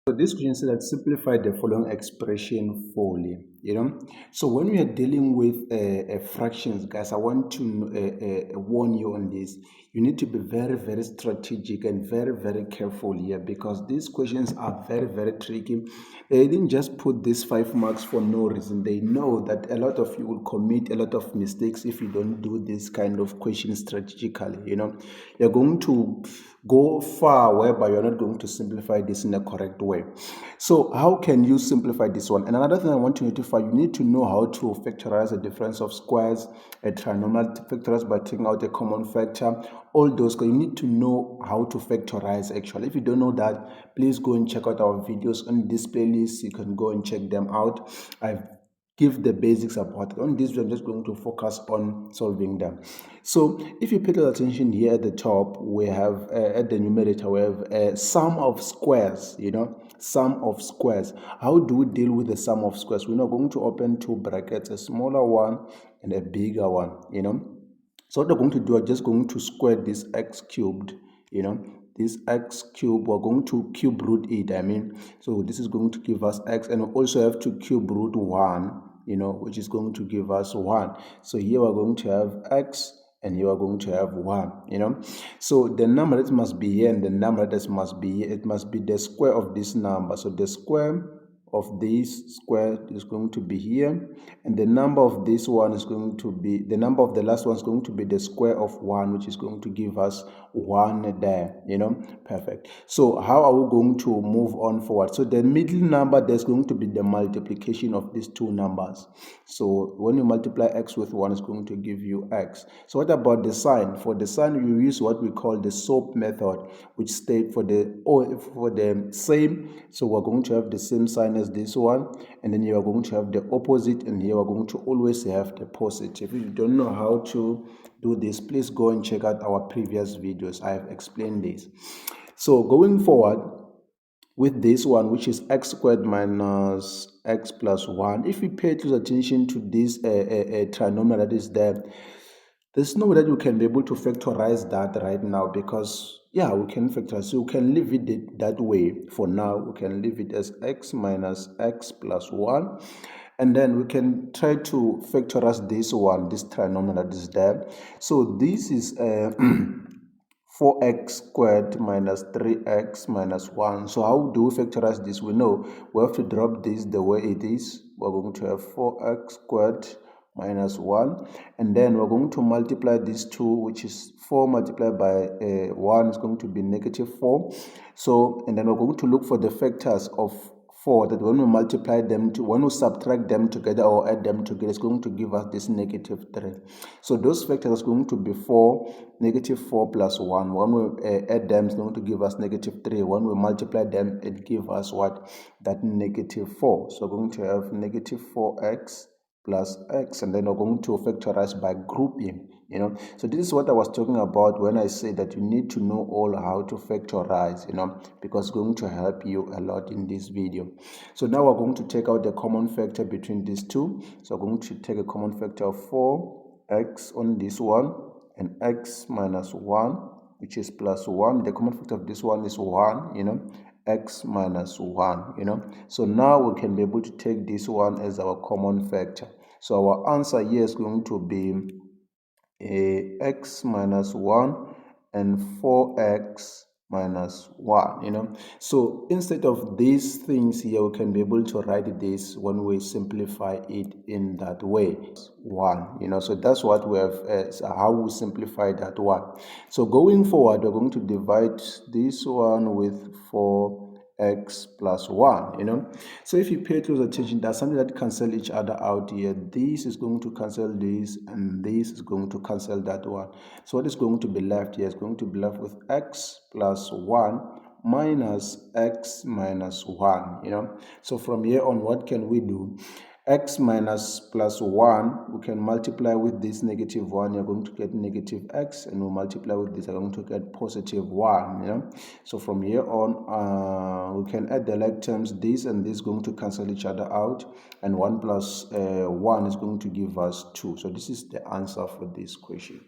So this question says that simplify the following expression fully. So when we are dealing with fractions, guys, I want to warn you on this. You need to be very, very strategic and very, very careful here, because these questions are very, very tricky. They didn't just put these 5 marks for no reason. They know that a lot of you will commit a lot of mistakes if you don't do this kind of question strategically. You're going to go far whereby you're not going to simplify this in a correct way. So how can you simplify this one? And another thing I want to notify, you need to know how to factorize a difference of squares, a trinomial factorize by taking out a common factor, all those. You need to know how to factorize actually. If you don't know that, please go and check out our videos on this playlist. You can go and check them out. I've give the basics about it. On this, I'm just going to focus on solving them. So if you pay attention here at the top, we have at the numerator, we have a sum of squares, sum of squares. How do we deal with the sum of squares? We're not going to open two brackets, a smaller one and a bigger one, So what we're going to do, I'm just going to square this x cubed, this x cube, we're going to cube root it, so this is going to give us x, and we also have to cube root 1, which is going to give us 1. So here we're going to have x, and here we're going to have 1, so the number that must be here and the number that must be here, it must be the square of this number. So the square of this square is going to be here, and the number of this one is going to be, the number of the last one is going to be the square of 1, which is going to give us 1 there, perfect. So how are we going to move on forward? So the middle number, there's going to be the multiplication of these two numbers. So when you multiply x with 1, it's going to give you x. So what about the sign? For the sign, we use what we call the SOAP method, which states for the same. So we're going to have the same sign as this one, and then you are going to have the opposite, and here we're going to always have the positive. If you don't know how to do this, please go and check out our previous videos. I have explained this. So going forward with this one, which is x squared minus x plus 1, if we pay close attention to this trinomial that is there, there's no way that you can be able to factorize that right now, because we can factorize. So you can leave it that way for now. We can leave it as x minus x plus 1, and then we can try to factorize this one, this trinomial that is there. So this is 4x squared minus 3x minus 1. So how do we factorize this? We know we have to drop this the way it is. We're going to have 4x squared minus 1, and then we're going to multiply these two, which is 4 multiplied by 1 is going to be negative 4. So, and then we're going to look for the factors of 4, that when we multiply them, when we subtract them together or add them together, it's going to give us this negative 3. So those factors are going to be 4, negative 4 plus 1. When we add them, it's going to give us negative 3. When we multiply them, it gives us what? That negative 4. So we're going to have negative 4x plus x, and then we're going to factorize by grouping. So this is what I was talking about when I say that you need to know all how to factorize, because it's going to help you a lot in this video. So now we're going to take out the common factor between these two. So we're going to take a common factor of 4x on this one, and x minus 1, which is plus 1. The common factor of this one is 1, x minus 1, so now we can be able to take this one as our common factor. So our answer here is going to be x minus 1 and 4x minus 1, so instead of these things here, we can be able to write this when we simplify it in that way, 1, so that's what we have how we simplify that one. So going forward, we're going to divide this one with 4x plus 1, so if you pay close attention, there's something that cancel each other out here. This is going to cancel this, and this is going to cancel that one. So what is going to be left here is going to be left with x plus 1 minus x minus 1, so from here on, what can we do? X minus plus 1, we can multiply with this negative 1, you're going to get negative x, and we'll multiply with this, you're going to get positive 1, so from here on, we can add the like terms. This and this is going to cancel each other out, and 1 plus 1 is going to give us 2. So this is the answer for this question.